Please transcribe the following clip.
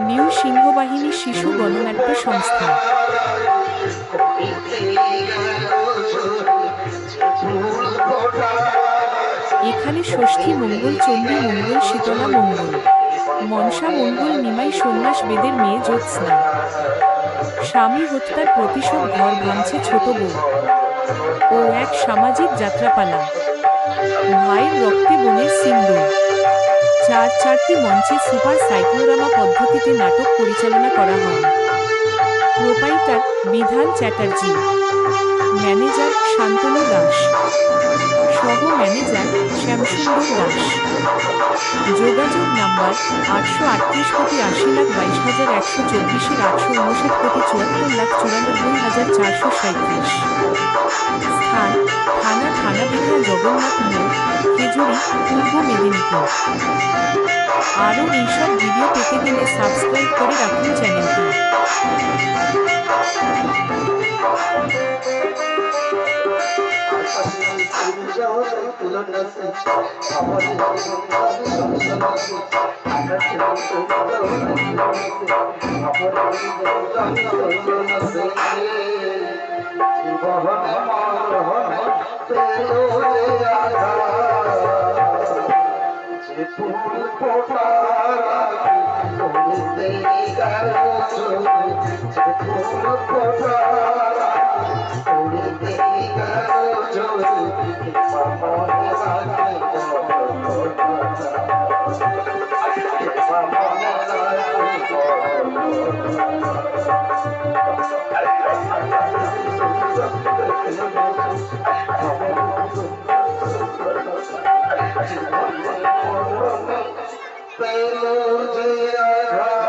New Singhabahini শিশু গণনাট্য সংস্থা। এখানে ষষ্ঠী মঙ্গল, চণ্ডী মঙ্গল, শীতলা মঙ্গল, মনসা মঙ্গল, নিমাই সন্ন্যাস, বেদের মেয়ে জ্যোৎস্না, স্বামী হত্যার প্রতিশোধ, ঘর ভাঙছে ছোট বউ ও এক সামাজিক যাত্রাপালা, ভাইয়ের রক্তে বোনের সিন্দুর। চারটি মঞ্চে সুপার সাইক্লোরামা পদ্ধতিতে নাটক পরিচালনা করা হয়। প্রোপাইটার বিধান চ্যাটার্জি, ম্যানেজার শান্তনু দাস, সহ ম্যানেজার শ্যামসুন্দর দাস। যোগাযোগ নাম্বার 838,80,22,124 859,74,94,437। স্থান থানা বিঘা, জগন্নাথ মোড়, খেজুরি, পূর্ব মেদিনীপুর। আরও এইসব ভিডিও পেতে গেলে সাবস্ক্রাইব করে রাখুন চ্যানেলটি। Hello,